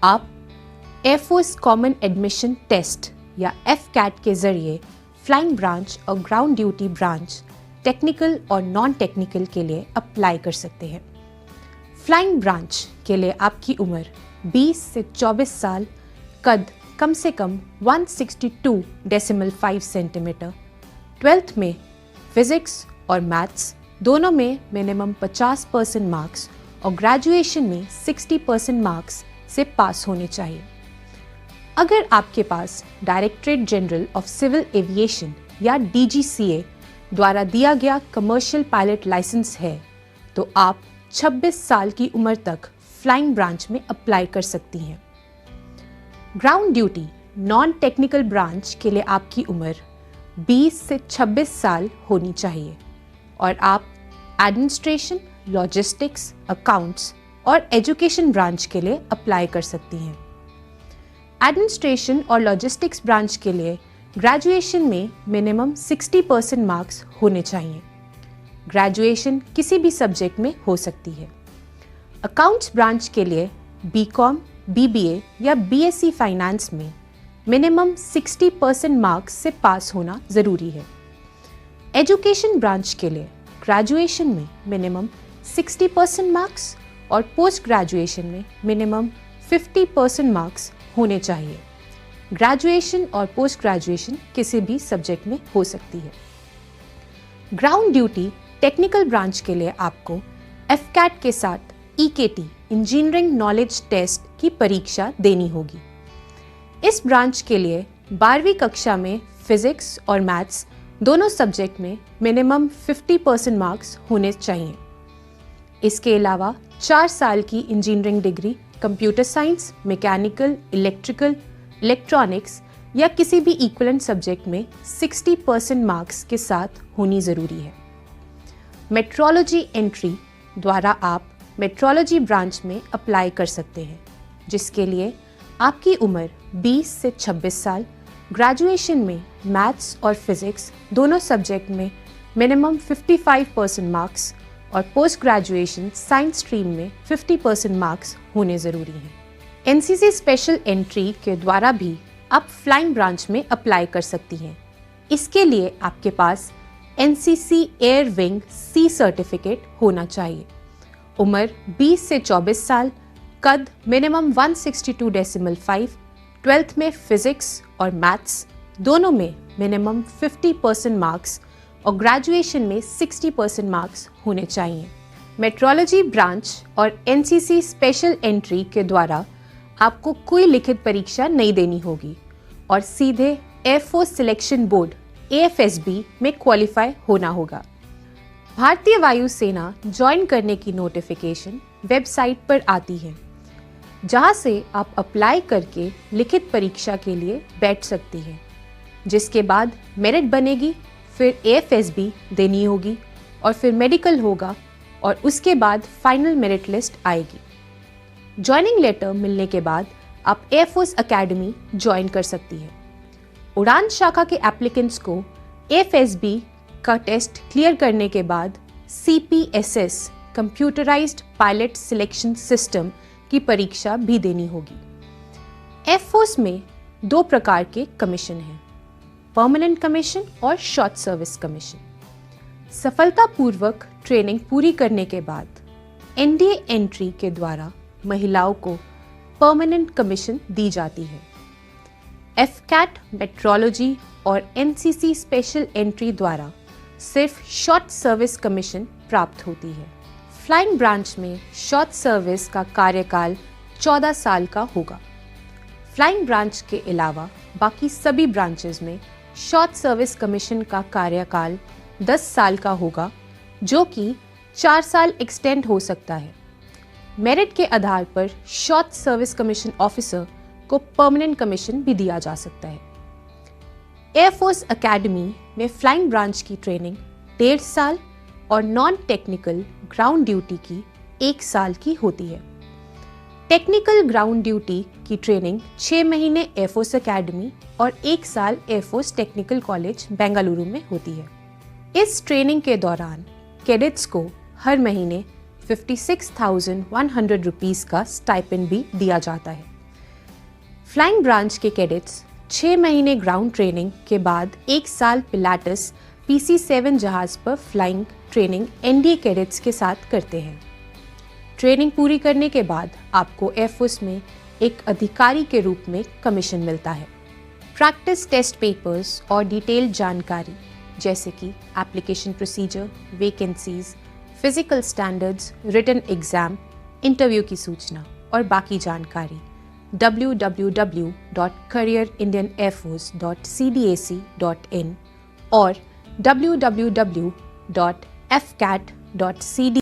आप air force common admission test या FCAT के ज़रिए फ्लाइंग ब्रांच और ग्राउंड ड्यूटी ब्रांच टेक्निकल और नॉन टेक्निकल के लिए अप्लाई कर सकते हैं। फ्लाइंग ब्रांच के लिए आपकी उम्र 20 से 24 साल, कद कम से कम 162.5 सेंटीमीटर, 12th में फिजिक्स और मैथ्स दोनों में मिनिमम 50% मार्क्स और ग्रेजुएशन में 60% मार्क्स से पास होने चाहिए। अगर आपके पास directorate general of civil aviation या DGCA द्वारा दिया गया कमर्शियल पायलट लाइसेंस है तो आप 26 साल की उम्र तक फ्लाइंग ब्रांच में अप्लाई कर सकती हैं। Ground duty non technical branch के लिए आपकी उम्र 20 से 26 साल होनी चाहिए और आप एडमिनिस्ट्रेशन, लॉजिस्टिक्स, अकाउंट्स और एजुकेशन ब्रांच के लिए अप्लाई कर सकती हैं। एडमिनिस्ट्रेशन और लॉजिस्टिक्स ब्रांच के लिए ग्रेजुएशन में मिनिमम 60% मार्क्स होने चाहिए। ग्रेजुएशन किसी भी सब्जेक्ट में हो सकती है। अकाउंट्स ब्रांच के लिए BCom, BBA या BSc फाइनेंस में मिनिमम 60% मार्क्स से पास होना ज़रूरी है। एजुकेशन ब्रांच के लिए ग्रेजुएशन में मिनिमम 60% मार्क्स और पोस्ट ग्रेजुएशन में मिनिमम 50% मार्क्स होने चाहिए। ग्रेजुएशन और पोस्ट ग्रेजुएशन किसी भी सब्जेक्ट में हो सकती है। ग्राउंड ड्यूटी टेक्निकल ब्रांच के लिए आपको FCAT के साथ EKT इंजीनियरिंग नॉलेज टेस्ट की परीक्षा देनी होगी। इस ब्रांच के लिए 12वीं कक्षा में फिजिक्स और मैथ्स दोनों सब्जेक्ट में मिनिमम 50% मार्क्स होने चाहिए। इसके अलावा 4 साल की engineering degree computer science, mechanical, electrical, electronics या किसी भी इक्विवेलेंट सब्जेक्ट में 60% मार्क्स के साथ होनी ज़रूरी है। मेट्रोलॉजी एंट्री द्वारा आप मेट्रोलॉजी ब्रांच में अप्लाई कर सकते हैं, जिसके लिए आपकी उम्र 20 से 26 साल, ग्रेजुएशन में मैथ्स और फिजिक्स दोनों सब्जेक्ट में मिनिमम 55% मार्क्स और पोस्ट ग्रेजुएशन साइंस स्ट्रीम में 50% मार्क्स होने ज़रूरी हैं। NCC स्पेशल एंट्री के द्वारा भी आप फ्लाइंग ब्रांच में अप्लाई कर सकती हैं। इसके लिए आपके पास NCC air wing C certificate होना चाहिए। उम्र 20 से 24 साल, कद मिनिमम 162.5, 12th में फिजिक्स और मैथ्स दोनों में मिनिमम 50% मार्क्स और ग्रेजुएशन में 60% मार्क्स होने चाहिए। मेट्रोलॉजी ब्रांच और NCC स्पेशल एंट्री के द्वारा आपको कोई लिखित परीक्षा नहीं देनी होगी और सीधे एयरफोर्स सिलेक्शन बोर्ड AFSB में क्वालिफाई होना होगा। भारतीय वायुसेना ज्वाइन करने की नोटिफिकेशन वेबसाइट पर आती है, जहां से आप अप्लाई करके लिखित परीक्षा के लिए बैठ सकती हैं, जिसके बाद मेरिट बनेगी, फिर AFSB देनी होगी और फिर मेडिकल होगा और उसके बाद फाइनल मेरिट लिस्ट आएगी। ज्वाइनिंग लेटर मिलने के बाद आप एयरफोर्स एकेडमी ज्वाइन कर सकती हैं। उड़ान शाखा के एप्लीकेंट्स को AFSB का टेस्ट क्लियर करने के बाद CPSS computerised pilot selection system की परीक्षा भी देनी होगी। एयरफोर्स में 2 प्रकार के कमीशन हैं, परमानेंट कमीशन और शॉर्ट सर्विस कमीशन। सफलतापूर्वक ट्रेनिंग पूरी करने के बाद NDA एंट्री के द्वारा महिलाओं को परमानेंट कमीशन दी जाती है। FCAT मेट्रोलॉजी और NCC स्पेशल एंट्री द्वारा सिर्फ शॉर्ट सर्विस कमीशन प्राप्त होती है। फ्लाइंग ब्रांच में शॉर्ट सर्विस का कार्यकाल 14 साल का होगा। फ्लाइंग ब्रांच के अलावा बाकी सभी ब्रांचेस में शॉर्ट सर्विस कमीशन का कार्यकाल 10 साल का होगा, जो कि 4 साल एक्सटेंड हो सकता है। मेरिट के आधार पर शॉर्ट सर्विस कमीशन ऑफिसर को परमानेंट कमीशन भी दिया जा सकता है। एयरफोर्स एकेडमी में फ्लाइंग ब्रांच की ट्रेनिंग 1.5 साल और नॉन टेक्निकल ग्राउंड ड्यूटी की 1 साल की होती है। टेक्निकल ग्राउंड ड्यूटी की ट्रेनिंग 6 महीने एयरफोर्स एकेडमी और 1 साल एयरफोर्स टेक्निकल कॉलेज बेंगलुरु में होती है। इस ट्रेनिंग के दौरान कैडेट्स को हर महीने 56,100 रुपीज़ का स्टाइपेंड भी दिया जाता है। फ्लाइंग ब्रांच के कैडेट्स 6 महीने ग्राउंड ट्रेनिंग के बाद 1 साल पिलाटस PC-7 जहाज पर फ्लाइंग ट्रेनिंग NDA कैडेट्स के साथ करते हैं। ट्रेनिंग पूरी करने के बाद आपको एयरफोर्स में एक अधिकारी के रूप में कमीशन मिलता है। प्रैक्टिस टेस्ट पेपर्स और डिटेल्ड जानकारी जैसे कि application procedure, vacancies, physical standards, written exam, interview की सूचना और बाकी जानकारी www.careerindianairforce.cdac.in और www.fcat.cd